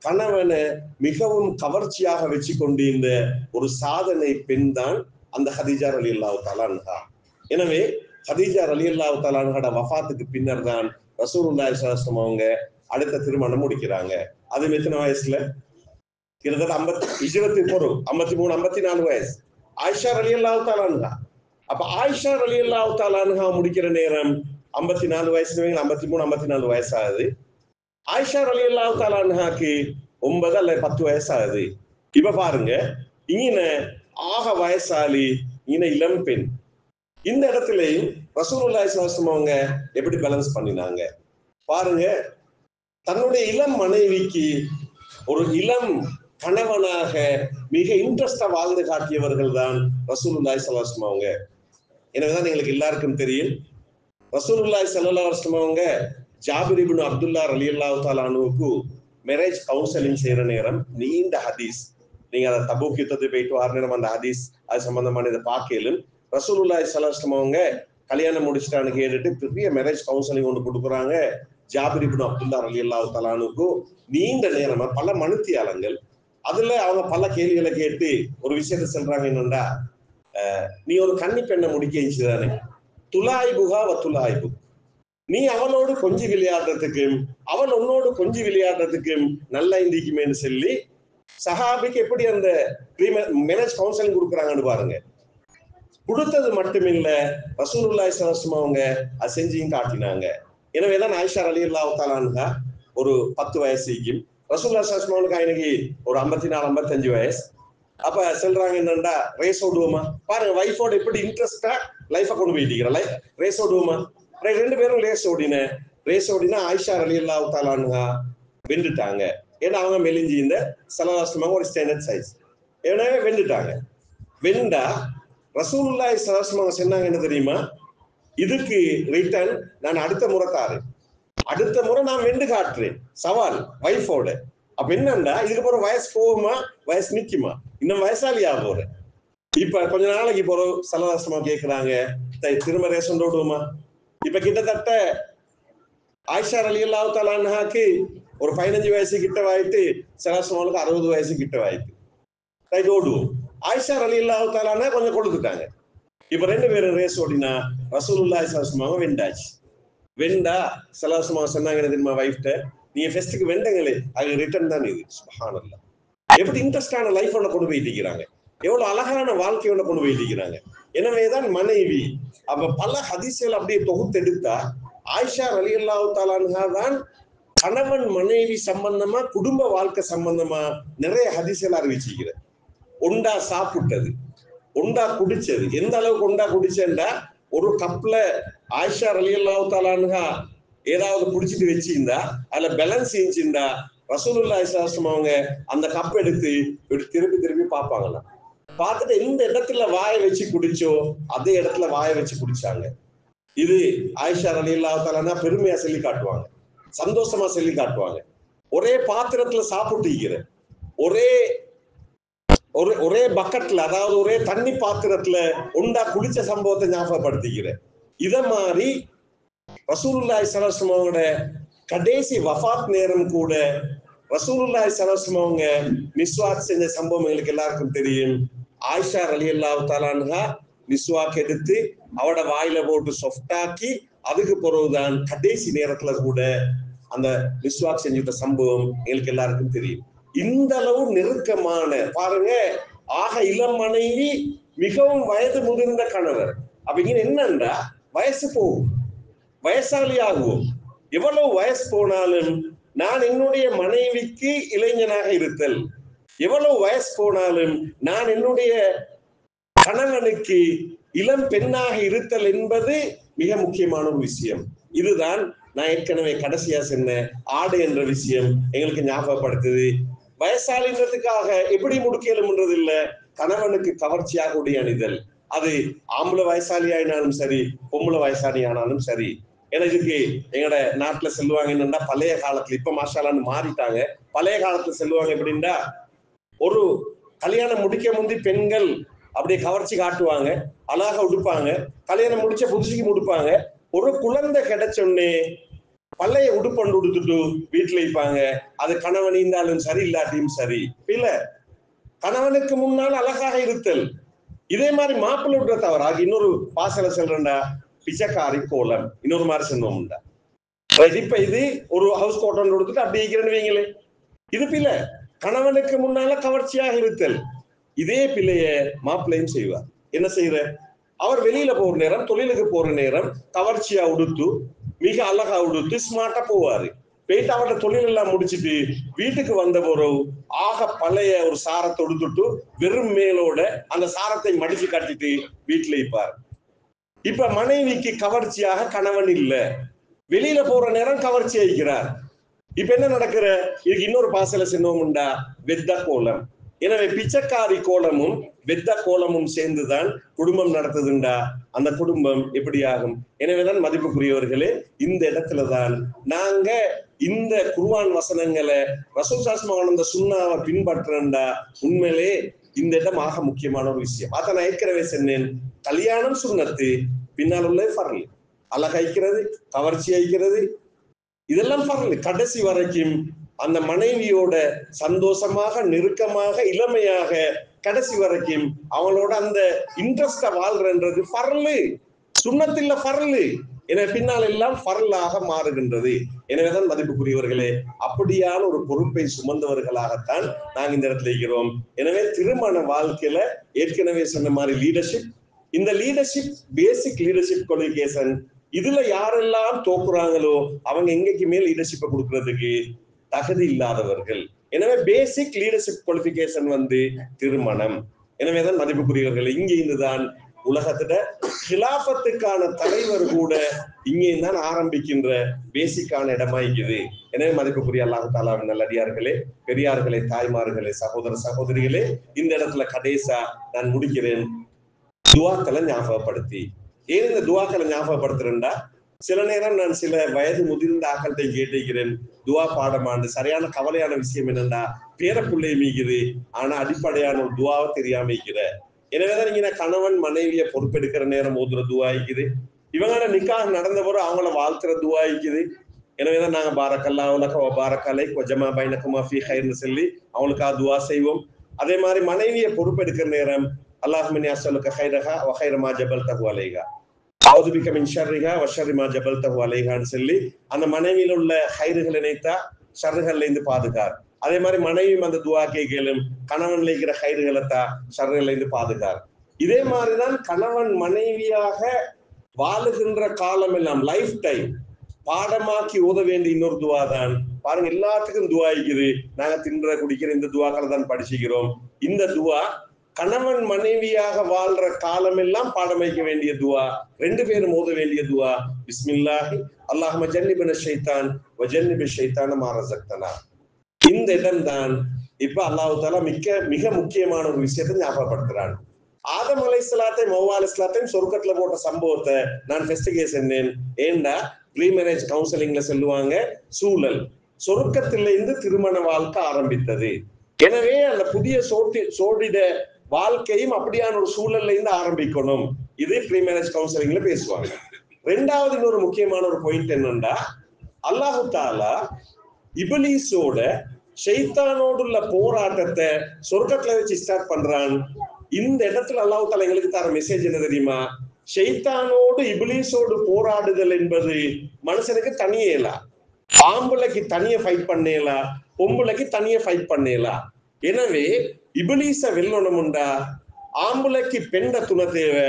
கணவனை மிகவும் கவர்ச்சியாக வச்சு கொண்டிருந்த ஒரு சாதனை பெண் தான் அந்த ஹதீஜா ரலியல்லாஹு தஆலா அன்ஹா. எனவே ஹதீஜா ரலியல்லாஹு தஆலா அன்ஹாட வஃபாத்துக்கு பின்னர் தான் ரசூலுல்லாஹி ஸல்லல்லாஹு அலைஹி வஸல்லம் அவங்க அடுத்த திருமணம் முடிக்கிறாங்க. அது எத்தனை வயசுல? கிட்டத்தட்ட 53, 54 வயசு. ஆயிஷா ரலியல்லாஹு தஆலா அன்ஹா. அப்ப ஆயிஷா ரலியல்லாஹு தஆலா அன்ஹா முடிக்கிற நேரம் 54 வயசு, 53, 54 வயசு ஆகுது. ஆயிஷா ரலியல்லாஹு தஆலா அன்ஹாக்கு 9 அல்ல 10 வயசு ஆகுது. இப்ப பாருங்க, இங்க ஆக வயசாலி, இங்க இளம் பெண். இந்த இடத்துலயும் ரசூலுல்லாஹி ஸல்லல்லாஹு அலைஹி வஸல்லம் அவங்க எப்படி பேலன்ஸ் பண்ணினாங்க பாருங்க. தன்னுடைய இளம் மனைவிக்கு ஒரு இளம் கணவனாக மிக இன்ட்ரெஸ்டா வாழ்ந்து காட்டியவர்கள் தான் ரசூலுல்லாஹி ஸல்லல்லாஹு அலைஹி வஸல்லம் அவங்க. எனவேதான் எங்களுக்கு எல்லாருக்கும் தெரியும், ரசூலுல்லாஹி ஸல்லல்லாஹு அலைஹி வஸல்லம் அவங்க ஜாபிர் இப்னு அப்துல்லா ரலியல்லாஹு தஆலா அன்ஹுக்கு மேரேஜ் கவுன்சிலிங் செய்யற நேரம் நீண்ட ஹதீஸ், நீங்க அதை தபூக் யுத்தத்தை போயிட்டு வர நேரம் அந்த ஹதீஸ் அது சம்பந்தமான இதை பார்க்கலும் ரசூலுல்லாஹி ஸல்லல்லாஹு அலைஹி வஸல்லம் அவங்க கல்யாணம் முடிச்சிட்டான்னு கேட்டுட்டு பெரிய மேரேஜ் கவுன்சிலிங் ஒன்று கொடுக்குறாங்க ஜாபிர் இப்னு அப்துல்லா ரலியல்லாஹு தஆலா அன்ஹுக்கு. நீண்ட நேரமா பல மனுத்தியாளங்கள், அதுல அவங்க பல கேள்விகளை கேட்டு ஒரு விஷயத்த சொல்றாங்க, என்னண்டா நீ ஒரு கன்னி பெண்ணை முடிக்க தானே, துலாய்புகா வ துலாய்பு, நீ அவளோடு கொஞ்சி விளையாடுறதுக்கும் அவள் உன்னோடு கொஞ்சி விளையாடுறதுக்கும் நல்லா இந்திக்குமேன்னு சொல்லி சஹாபிக்கு எப்படி அந்த மேரேஜ் கவுன்சிலிங் கொடுக்குறாங்கன்னு பாருங்க. கொடுத்தது மட்டுமில்ல, ரசூலுல்லாஹி ஸல்லல்லாஹு அலைஹி வஸல்லம் அவங்க அதை செஞ்சியும் காட்டினாங்க. எனவேதான் ஆயிஷா ரலியல்லாஹு தஆலா அன்ஹா ஒரு 10 வயசுக்கும், ரசூலுல்லாஹி ஸல்லல்லாஹு அலைஹி வஸல்லம் எனக்கு ஒரு 54, 55 வயசு. அப்ப சொல்றாங்க, என்னண்டா ரேஸ் ஓடுவோமா பாருங்க, வைஃபோட எப்படி இன்ட்ரெஸ்டா லைஃபை கொண்டு போயிட்டு ரேஸ் ஓடுவோமா? ரெண்டு பேரும் ரேஸ் ஓடினா ஆயிஷா ரலியல்லாஹு தஆலா அன்ஹா வெண்டுட்டாங்க. ஏன்னா அவங்க மெலிஞ்சி இந்த ஸல்லல்லாஹு ஒரு ஸ்டாண்டர்ட் சைஸ், எனவே வெண்டுட்டாங்க. வெண்டா ரசூலுல்லாஹி ஸல்லல்லாஹு அலைஹி சொன்னாங்க என்ன தெரியுமா? இதுக்கு ரிட்டர்ன் நான் அடுத்த முறை தாரேன், அடுத்த முறை நான் வெண்டு காட்டுறேன், சவால் வைஃபோட. அப்ப என்னண்டா இதுக்கு போற வயசு போகுமா, வயசு நிக்குமா? இன்னும் வயசாலியா போறேன். இப்ப கொஞ்ச நாளைக்கு போறோம் சலவாசமா கேட்கிறாங்க, திரும்ப ரேஷன் ஓடுவோமா? இப்ப கிட்டத்தட்ட ஆயிஷா ரலியல்லாஹு தஆலா அன்ஹாக்கு ஒரு 15 வயசு கிட்ட வாயிட்டு, சலவாசமாவுக்கு 60 வயசு கிட்ட வாயிட்டு ஓடுவோம். ஆயிஷா ரலியல்லாஹு தஆலா அன்ஹா கொஞ்சம் கொடுத்துட்டாங்க. இப்ப ரெண்டு பேரும் ரேஸ் ஓடினா ரசூலுல்லாஹி ஸல்லல்லாஹு வெண்டாச்சு. வெண்டா சலவாசமா சொன்னாங்க தெரியுமா வைஃப்ட, நீங்க ஃபெஸ்ட்டுக்கு வெண்டங்களே, அது ரிட்டர்ன் தான் இது. சுப்ஹானல்லாஹ், எப்படி இன்ட்ரெஸ்டான லைஃப் ஒண்ணு கொண்டு போயிட்டு இருக்கிறாங்க, எவ்வளவு அழகான வாழ்க்கையோட கொண்டு போயிட்டு இருக்கிறாங்க. எனவேதான் மனைவி அப்ப பல ஹதீஸ்கள் அப்படியே தொகுத்தெடுத்தா ஆயிஷா ரலியல்லாஹு தஆலா அன்ஹா தான் கணவன் மனைவி சம்பந்தமா குடும்ப வாழ்க்கை சம்பந்தமா நிறைய ஹதீஸ்கள் அறிவிச்சிருக்கிற. ஒண்டா சாப்பிட்டது, ஒண்டா குடிச்சது, எந்த அளவுக்கு ஒண்டா குடிச்சேன்டா ஒரு கப்ல ஆயிஷா ரலியல்லாஹு தஆலா அன்ஹா ஏதாவது குடிச்சிட்டு வச்சிருந்தா அதுல பேலன்ஸ் இருந்துச்சுண்டா ரசூலுல்லாஹி ஸல்லல்லாஹு அலைஹி வஸல்லம் அவங்க அந்த கப் எடுத்து திருப்பி திருப்பி பார்ப்பாங்களா. பார்த்துட்டு எந்த இடத்துல வாயை வச்சு குடிச்சோ அதே இடத்துல வாயை வச்சு குடிச்சாங்க. இது ஆயிஷா ரலியல்லாஹு தஆலா அன்ஹா பெருமையா சொல்லி காட்டுவாங்க, சந்தோஷமா சொல்லி காட்டுவாங்க. ஒரே பாத்திரத்துல சாப்பிட்டு ஒரே பக்கெட்ல, அதாவது ஒரே தண்ணி பாத்திரத்துல உண்டா குளிச்ச சம்பவத்தை ஞாபகப்படுத்திக்கிறேன். இத மாதிரி ரசூலுல்லாஹி ஸல்லல்லாஹு அலைஹி வஸல்லம் அவங்களோட கடைசி வஃபாத் நேரம் கூட ரசூலுல்லாஹி ஸல்லல்லாஹு அலைஹி வஸல்லம் அவங்க மிஸ்வாக் செஞ்ச சம்பவம் எங்களுக்கு எல்லாருக்கும் தெரியும். ஆயிஷா ரலியல்லாஹு தஆலா அன்ஹா மிஸ்வாக் எடுத்து அவட வாயில போட்டு சொஃப்டாக்கி அதுக்கு பிறகுதான் கடைசி நேரத்துல கூட அந்த மிஸ்வாக் செஞ்சுட்ட சம்பவம் எங்களுக்கு எல்லாருக்கும் தெரியும். இந்த அளவு நெருக்கமான பாருங்க, ஆக இளம் மனைவி, மிகவும் வயது முதிர்ந்த கணவர். அப்ப இங்க என்னன்னா வயசு போகும், வயசாளி ஆகுவோம். எவ்வளவு வயசு போனாலும் நான் என்னுடைய மனைவிக்கு இளைஞனாக இருத்தல், எவ்வளவு வயசு போனாலும் நான் என்னுடைய கணவனுக்கு இளம் பெண்ணாக இருத்தல் என்பது மிக முக்கியமான ஒரு விஷயம். இதுதான் நான் ஏற்கனவே கடைசியா சொன்ன ஆடை என்ற விஷயம் எங்களுக்கு ஞாபகப்படுத்துது. வயசாளின்றதுக்காக எப்படி முடுக்கலும்ன்றது இல்ல, கணவனுக்கு கவர்ச்சியாக உடைய அணிதல். அது ஆம்பளை வயசாளி ஆயினாலும் சரி, பொம்பளை வயசாளி ஆனாலும் சரி. ஏன்னா இதுக்கு எங்கட நாட்டுல சொல்லுவாங்க என்னன்னா, பழைய காலத்துல, இப்ப மாஷாலான்னு மாறிட்டாங்க, பழைய காலத்துல சொல்லுவாங்க எப்படின்னா, ஒரு கல்யாணம் முடிக்க முந்தி பெண்கள் அப்படியே கவர்ச்சி காட்டுவாங்க, அழகா உடுப்பாங்க, கல்யாணம் முடிச்ச புதுசுக்கு உடுப்பாங்க. ஒரு குழந்தை கிடைச்சோன்னே பழைய உடுப்பண்டு உடுத்துட்டு வீட்டுல இருப்பாங்க. அது கணவன் இருந்தாலும் சரி, இல்லாட்டியும் சரி. இல்ல, கணவனுக்கு முன்னால் அழகாக இருத்தல். இதே மாதிரி மாப்பிள்ளை விடுற தவறா இன்னொரு பாசல சொல்றா, பிச்சைக்காரி கோலம் இன்னொரு மாதிரி சொன்னோம்டா. இப்ப இது ஒரு ஹவுஸ் கோட்டன் கொடுத்துட்டு அப்படி இருக்கிறேன்னு வைங்களே, இது பிள்ளை. கணவனுக்கு முன்னால கவர்ச்சியாக இருத்தல், இதே பிள்ளைய மாப்பிள்ளையும் செய்வார். என்ன செய்யற, அவர் வெளியில போற நேரம், தொழிலுக்கு போற நேரம் கவர்ச்சியா உடுத்து, மிக அழகா உடுத்து ஸ்மார்ட்டா போவாரு. போயிட்டு அவரோட தொழில் எல்லாம் முடிச்சுட்டு வீட்டுக்கு வந்த போறோம் ஆக பழைய ஒரு சாரத்தை உடுத்துட்டு வெறும் மேலோட அந்த சாரத்தை மடிச்சு கட்டிட்டு வீட்டுல இருப்பார். இப்ப மனைவிக்கு கவர்ச்சியாக கணவன் இல்ல, வெளியில போற நேரம் கவர்ச்சி ஆயிக்கிறார். இப்ப என்ன நடக்கிற, இதுக்கு இன்னொரு பாசல சின்னமுண்டா, வெத்த கோலம். எனவே பிச்சைக்காரி கோலமும் வெத்த கோலமும் சேர்ந்துதான் குடும்பம் நடத்துதுண்டா, அந்த குடும்பம் எப்படி ஆகும்? எனவேதான் மதிப்புக்குரியவர்களே, இந்த இடத்துலதான் நாங்க இந்த குர்ஆன் வசனங்களை ரசூல் ஸல்லல்லாஹு அலைஹி வஸல்லம் சுன்னாவை பின்பற்றண்டா உண்மையிலே இந்த இடம் ஆக முக்கியமான ஒரு விஷயம். அத நான் ஏற்கனவே சொன்னேன், கல்யாணம் சுன்னத்து, பின்னால் உள்ள ஃபர்ல். அழகைக்கிறது, கவர்ச்சி ஐக்கிறது, இதெல்லாம் ஃபர்ல். கடைசி வரைக்கும் அந்த மனைவியோட சந்தோஷமாக, நெருக்கமாக, இளமையாக கடைசி வரைக்கும் அவங்களோட அந்த இன்ட்ரெஸ்ட வாழ்றன்றது ஃபர்லு, சுன்னத்தில்ல ஃபர்லு. எனவே பின்னால் எல்லாம் ஃபர்லாக மாறுகின்றது. எனவேதான் மதிப்புக்குரியவர்களே, அப்படியான ஒரு பொறுப்பை சுமந்தவர்களாகத்தான் நாங்கள் இந்த இடத்துல இருக்கிறோம். எனவே திருமண வாழ்க்கையில ஏற்கனவே சொன்ன மாதிரி லீடர்ஷிப், இந்த லீடர்ஷிப் பேசிக் லீடர்ஷிப் குவாலிஃபிகேஷன், இதுல யாரெல்லாம் தோக்குறாங்களோ அவங்க எங்கேக்குமே லீடர்ஷிப்பை கொடுக்கறதுக்கு தகுதி இல்லாதவர்கள். எனவே பேசிக் லீடர்ஷிப் குவாலிஃபிகேஷன் திருமணம். எனவேதான் மதிப்புக்குரியவர்கள் இங்கே இருந்துதான் உலகத்துல ஹிலாஃபத்துக்கான தலைவர் கூட இங்கே தான் ஆரம்பிக்கின்ற பேசிக்கான இடமா இருக்குது. எனவே மதிப்புக்குரிய அல்லாஹ் தஆலாவின் நல்லடியார்களே, பெரியார்களே, தாய்மார்களே, சகோதர சகோதரிகளே, இந்த இடத்துல கடைசா நான் முடிக்கிறேன். துவாக்களை ஞாபகப்படுத்தி. ஏன் இந்த துவாக்களை ஞாபகப்படுத்துறேன்டா, சில நேரம் நான் சில வயது முதிர்ந்த ஆக்கள்கிட்ட கேட்டிருக்கிறேன், துவா பாடமாண்டு சரியான கவலையான விஷயம் என்னன்னா, பேரப்புள்ளை மீக்குது, ஆனா அடிப்படையான ஒரு துவாவை தெரியாம இருக்கிற. எனவேதான் நீங்க கணவன் மனைவியை பொறுப்பெடுக்கிற நேரம் ஓதுற துவா இருக்குது, இவங்களோட நிக்காஹ் நடந்த பிறகு அவங்கள வாழ்த்துற துவா இருக்குது. எனவேதான் நாங்க பாரக்கல்லாஹு லக வ பாரக அலைக் வ ஜமா பைனகுமா ஃபீ கைர்னு சொல்லி அவங்களுக்காக துவா செய்வோம். அதே மாதிரி மனைவியை பொறுப்பெடுக்கிற நேரம் அல்லாஹும்ம இன்னி அஸ்அலுக கைரஹா வ கைர மா ஜபல்தஹு அலைஹா அஊது பிக மின் ஷர்ரிஹா வ ஷர்ரி மா ஜபல்தஹு அலைஹான்னு சொல்லி அந்த மனைவியில உள்ள கைறுகள் நினைத்தா ஷர்றுகள்ல இருந்து பாதுகார். அதே மாதிரி மனைவியும் அந்த துவா கேட்கலும் கணவன்ல இருக்கிற கைறுகளத்தா ஷர்றுகள்ல இருந்து பாதுகார். இதே மாதிரிதான் கணவன் மனைவியாக வாழுகின்ற காலம் எல்லாம் லைஃப் டைம் பாடமாக்கி ஓத வேண்டிய இன்னொரு துவா தான். பாருங்க, எல்லாத்துக்கும் துவா இருக்குது. நாங்க தின்ற குடிக்கிற இந்த துவாக்களை தான் படிச்சுக்கிறோம். இந்த துவா கணவன் மனைவியாக வாழ்ற காலம் எல்லாம் பாடம் வைக்க வேண்டிய துவா, ரெண்டு பேரும் ஓத வேண்டிய துவா. பிஸ்மில்லாஹி அல்லாஹும்ம ஜன்னிபின ஷைத்தான் வ ஜன்னிபி ஷைத்தான மா ரஸக்தனா. இந்த இடம் தான் இப்ப அல்லாஹ் தஆலா மிக முக்கியமான ஒரு விஷயத்தை ஞாபகப்படுத்துறான். ஆதம் அலைஹிஸ்ஸலாத்தையும் ஹவ்வா அலைஹிஸ்ஸலாத்தையும் சொர்க்கத்துல போட்ட சம்பவத்தை நான் இன்வெஸ்டிகேட் செஞ்சேன். ஏண்டா ப்ரீ மேரேஜ் கவுன்சிலிங்ல சொல்லுவாங்க, சூழல் சொர்க்கத்திலிருந்து திருமண வாழ்க்கை ஆரம்பித்தது. எனவே அந்த புதிய சோடிட வாழ்க்கையும் அப்படியான ஒரு சூழல்ல இருந்து ஆரம்பிக்கணும். இது ப்ரீ மேரேஜ் கவுன்சிலிங்ல பேசுவாங்க. ரெண்டாவது இன்னொரு முக்கியமான ஒரு பாயிண்ட் என்னன்னா, அல்லாஹ் தஆலா இப்லீஸோட ஷைத்தானோடு உள்ள போராட்டத்தை சொர்க்கத்துல வச்சு ஸ்டார்ட் பண்றான். இந்த இடத்துல அல்லாஹ் தஆலா எங்களுக்கு தர மெசேஜ் என்ன தெரியுமா? ஷைத்தானோடு இப்லீஸோடு போராடுதல் என்பது மனுஷனுக்கு தனியேலா, ஆம்பளைக்கு தனிய ஃபைட் பண்ணேலா, பொம்பளைக்கு தனிய ஃபைட் பண்ணேலா. எனவே இப்லீஸ வெல்லணும்டா ஆம்பளைக்கு பெண்ட துணை தேவை,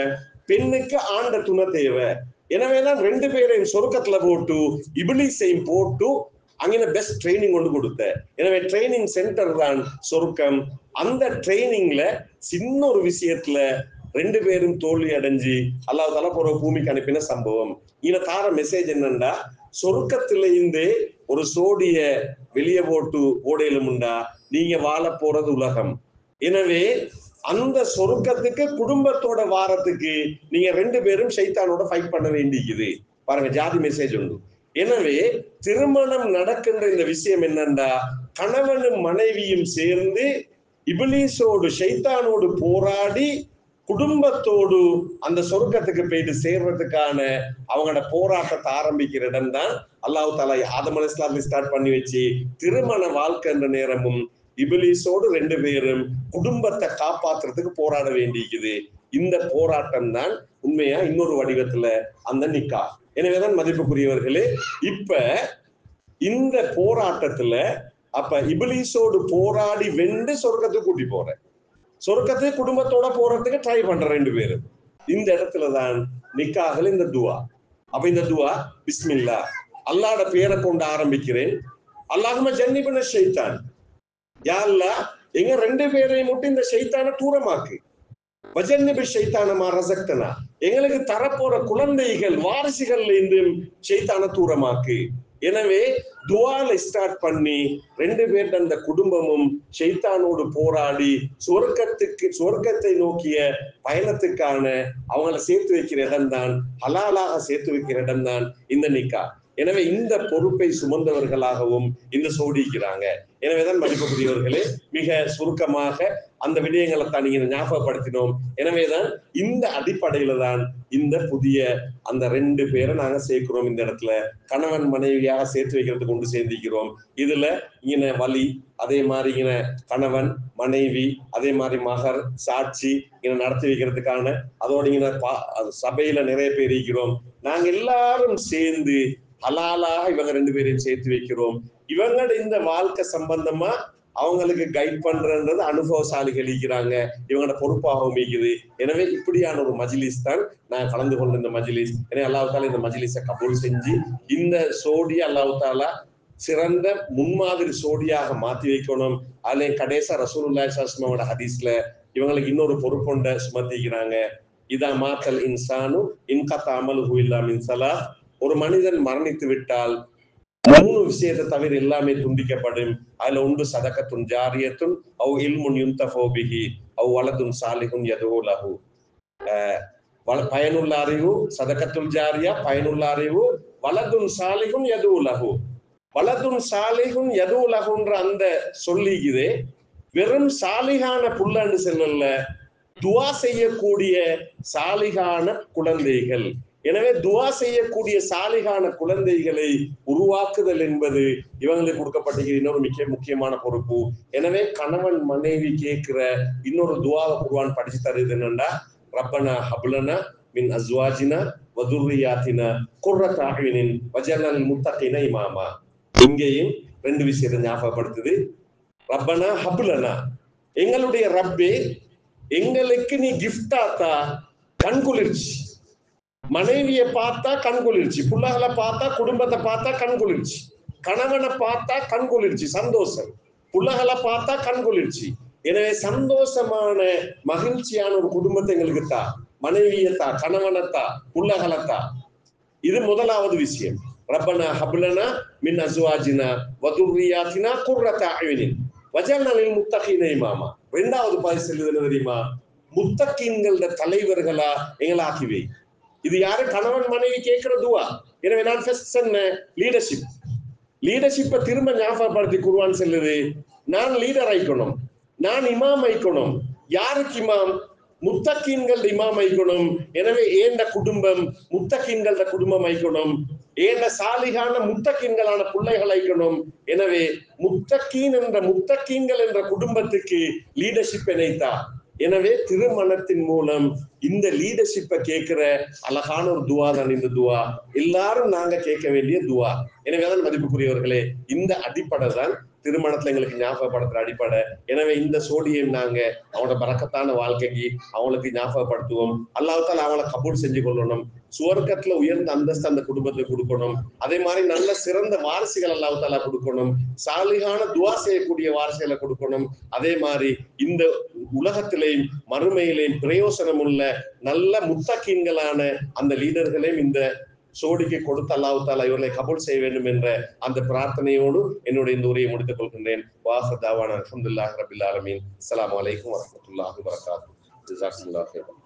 பெண்ணுக்கு ஆண்ட துணை தேவை. எனவேதான் ரெண்டு பேரையும் சொர்க்கத்துல போட்டு இப்லீஸையும் போட்டு அங்கே பெஸ்ட் ட்ரைனிங் கொண்டு கொடுத்த. எனவே ட்ரைனிங் சென்டர் தான் சொர்க்கம். அந்த ட்ரைனிங்ல சின்ன ஒரு விஷயத்துல ரெண்டு பேரும் தோல்வி அடைஞ்சு அல்லாஹ் தஆலா போற பூமிக்கு அனுப்பின சம்பவம். இத தார மெசேஜ் என்னன்னா, சொர்க்கத்திலிருந்து ஒரு சோடிய வெளியே போட்டு ஓடையிலும்டா நீங்க வாழ போறது உலகம். எனவே அந்த சொர்க்கத்துக்கு குடும்பத்தோட வாரத்துக்கு நீங்க ரெண்டு பேரும் ஷைத்தானோட ஃபைட் பண்ண வேண்டியது. பாருங்க, ஜாதி மெசேஜ் உண்டு. எனவே திருமணம் நடக்கின்ற இந்த விஷயம் என்னன்னா, கணவனும் மனைவியும் சேர்ந்து இப்லீஸோடு ஷைத்தானோடு போராடி குடும்பத்தோடு அந்த சொர்க்கத்துக்கு போயிட்டு சேர்றதுக்கான அவங்களோட போராட்டத்தை ஆரம்பிக்கிற இடம் தான் அல்லாஹ் தஆலா ஆதம் அலைஹிஸ்ஸலாத்தை ஸ்டார்ட் பண்ணி வச்சு திருமண வாழ்க்கை என்ற நேரமும் இப்லீஸோடு ரெண்டு பேரும் குடும்பத்தை காப்பாத்துறதுக்கு போராட வேண்டியிருக்குது. இந்த போராட்டம் தான் உண்மையா இன்னொரு வடிவத்துல அந்த நிக்காஹ். எனவேதான் மதிப்புக்குரியவர்களே, இப்ப இந்த போராட்டத்துல அப்ப இப்லீஸோடு போராடி வென்று சொர்க்கத்துக்கு கூட்டி போறேன், சொர்க்கத்துக்கு குடும்பத்தோட போறதுக்கு ட்ரை பண்ற ரெண்டு பேரும். இந்த இடத்துலதான் நிக்காஹ்ல இந்த துவா. அப்ப இந்த துவா பிஸ்மில்லா அல்லாஹ்வோட பேரை கொண்டு ஆரம்பிக்கிறேன். அல்லாஹும்ம ஜன்னிபின ஷைத்தான், யா அல்லாஹ் எங்க ரெண்டு பேரையும் மட்டும் இந்த ஷைத்தானை தூரமாக்கு. வஜன்னிபி ஷைத்தான மா ரஸக்தனா, எங்களுக்கு தரப்போற குழந்தைகள் வாரிசுகள்ல இருந்து ஷைத்தானை தூரமாக்கு. எனவே துவால ஸ்டார்ட் பண்ணி ரெண்டு பேர்ட்ட அந்த குடும்பமும் ஷைத்தானோடு போராடி சொர்க்கத்தை நோக்கிய பயணத்துக்கான அவங்கள சேர்த்து வைக்கிற இடம் தான், ஹலாலாக சேர்த்து வைக்கிற இடம் தான் இந்த நிக்காஹ். எனவே இந்த பொறுப்பை சுமந்தவர்களாகவும் இந்த சோடிக்கிறாங்க. எனவேதான் மதிப்புக்குரியவர்களே, மிக சுருக்கமாக அந்த விடயங்களை தான் நீங்க ஞாபகப்படுத்தினோம். எனவேதான் இந்த அடிப்படையில தான் இந்த புதிய அந்த ரெண்டு பேரை நாங்க சேர்க்கிறோம். இந்த இடத்துல கணவன் மனைவியாக சேர்த்து வைக்கிறதுக்கு கொண்டு சேர்ந்திக்கிறோம். இதுல இங்க வலி, அதே மாதிரி இங்க கணவன் மனைவி, அதே மாதிரி மகர் சாட்சி இங்க நடத்தி வைக்கிறதுக்கான அதோட இங்க சபையில நிறைய பேர் இருக்கிறோம். நாங்க எல்லாரும் சேர்ந்து ஹலாலாக இவங்க ரெண்டு பேரையும் சேர்த்து வைக்கிறோம். இவங்களோட இந்த வாழ்க்கை சம்பந்தமா அவங்களுக்கு கைட் பண்றது அனுபவசாலிகள் இருக்கிறாங்க, இவங்களோட பொறுப்பாகவும் இருக்குது. எனவே இப்படியான ஒரு மஜ்லிஸ் தான் நான் கலந்து கொண்ட இந்த மஜ்லிஸ். எனவே அல்லாஹ் தஆலா இந்த மஜ்லிஸை கபூல் செஞ்சு இந்த சோடி அல்லாஹ் தஆலா சிறந்த முன்மாதிரி சோடியாக மாத்தி வைக்கணும். அதுல கடைசா ரசூலுல்லாஹி ஸல்லல்லாஹு அலைஹி வஸல்லம் ஹதீஸ்ல இவங்களுக்கு இன்னொரு பொறுப்பொண்ட சுமத்திக்கிறாங்க. இதா மாத்தல் இன்சானு இன்கத்த அமலுஹு இல்லா மின் ஸலாத். ஒரு மனிதன் மரணித்து விட்டால் 3 விஷயத்தை தவிர எல்லாமே துண்டிக்கப்படும். அதுல ஒன்று சதகத்துன் ஜாரியத்துன் அவ் இல்முன் யுன்தஃபு பிஹி அவ் வலதுன் சாலிஹுன் யதுஉ லஹு. பயனுள்ள அறிவு, சதகத்துல் ஜாரியா பயனுள்ள அறிவு, வலதுன் சாலிஹுன் யதுஉ லஹு. வலதுன் சாலிஹுன் யதுஉ லஹுன்ற அந்த சொல்லிக்குதே வெறும் சாலிகான புள்ளன்னு சொல்லல, துவா செய்யக்கூடிய சாலிகான குழந்தைகள். எனவே துவா செய்யக்கூடிய சாலிகான குழந்தைகளை உருவாக்குதல் என்பது இவங்களுக்கு கொடுக்கப்பட்டிருக்கிற இன்னொரு முக்கியமான பொறுப்பு. எனவே கணவன் மனைவி கேட்கிற இன்னொரு துவாவை குர்ஆன் படிச்சு தருது என்னன்னா, ரப்பனா ஹப்லனா மின் அஸ்வாஜினா வதுர்ரியாத்தினா குர்ரத அயுனின் வஜஅல்னா முத்தகீன இமாமா. இங்கேயும் 2 விஷயத்தை ஞாபகப்படுத்துது. ரப்பனா ஹப்லனா, எங்களுடைய ரப்பே எங்களுக்கு நீ கிஃப்டாத்தா கண்குளிர்ச்சி. மனைவியை பார்த்தா கண்குளிர்ச்சி, புள்ளகளை பார்த்தா, குடும்பத்தை பார்த்தா கண்குளிர்ச்சி, கணவனை பார்த்தா கண்குளிர்ச்சி சந்தோஷம், புள்ளகளை பார்த்தா கண்குளிர்ச்சி. எனவே சந்தோஷமான மகிழ்ச்சியான ஒரு குடும்பத்தை எங்களுக்கு தா, மனைவியத்தா, கணவனத்தா, புள்ளகளத்தா. இது முதலாவது விஷயம். ரப்பனா ஹப்லனா மின் அஸ்வாஜினா வதுர்ரியாத்தினா குர்ரத அயுனின் வஜஅல்னா லில் முத்தகீன இமாமா. இரண்டாவது பாய் சொல்லுது என்ன தெரியுமா? முத்தகீன்களோட தலைவர்களா எங்களை ஆக்கிவை. இது யாரு? கணவன் மனைவி கேட்கிற துவா. எனவே நான் ஃபர்ஸ்ட் சொன்ன லீடர்ஷிப்பை திரும்ப ஞாபகப்படுத்தி குர்ஆன் சொல்லுது, நான் லீடர் ஆயிக்கணும், நான் இமாம் ஆயிக்கணும். யாருக்கு இமாம்? முத்தகீன்கள் இமாம் ஆயிக்கணும். எனவே ஏண்ட குடும்பம் முத்தகீன்கள குடும்பம் ஆயிக்கணும், ஏண்ட சாலிகான முத்தகீன்களான பிள்ளைகள் ஆயிக்கணும். எனவே முத்தகீன்கள் என்ற குடும்பத்துக்கு லீடர்ஷிப் இணைத்தா. எனவே திருமணத்தின் மூலம் இந்த லீடர்ஷிப்பை கேட்கிற அழகான ஒரு துவா தான் இந்த துவா. எல்லாரும் நாங்க கேட்க வேண்டிய துவா. எனவேதான் மதிப்புக்குரியவர்களே, இந்த அடிப்படை தான் திருமணத்துல எங்களுக்கு ஞாபகப்படுத்துற அடிப்படை. எனவே இந்த சோடியை நாங்க அவனோட பரக்கத்தான வாழ்க்கைக்கு அவங்களுக்கு ஞாபகப்படுத்துவோம். அல்லாஹ்தால அவங்களை கபூல் செஞ்சு கொள்ளணும். சுவர்க்கத்துல உயர்ந்த அந்தஸ்து அந்த குடும்பத்துக்கு கொடுக்கணும். அதே மாதிரி நல்ல சிறந்த வாரிசுகள் அல்லாஹ்தால கொடுக்கணும். சாலிகான துவா செய்யக்கூடிய வாரிசுகளை கொடுக்கணும். அதே மாதிரி இந்த உலகத்திலேயும் மறுமையிலேயும் பிரயோசனம் உள்ள நல்ல முத்தகீன்களான அந்த லீடர்களையும் இந்த சோடிக்கு கொடுத்து அல்லாஹ்தாலா இவர்களை கபூல் செய்ய வேண்டும் என்ற அந்த பிரார்த்தனையோடு என்னுடைய இந்த உரையை முடித்துக் கொள்கின்றேன். வாஹர் தாவானா அல்ஹம்துலில்லாஹி ரப்பில் ஆலமீன். அஸ்ஸலாமு அலைக்கும் வரஹ்மத்துல்லாஹி வபரகாத்துஹு. ஜஸாக்கல்லாஹு ஹைரன்.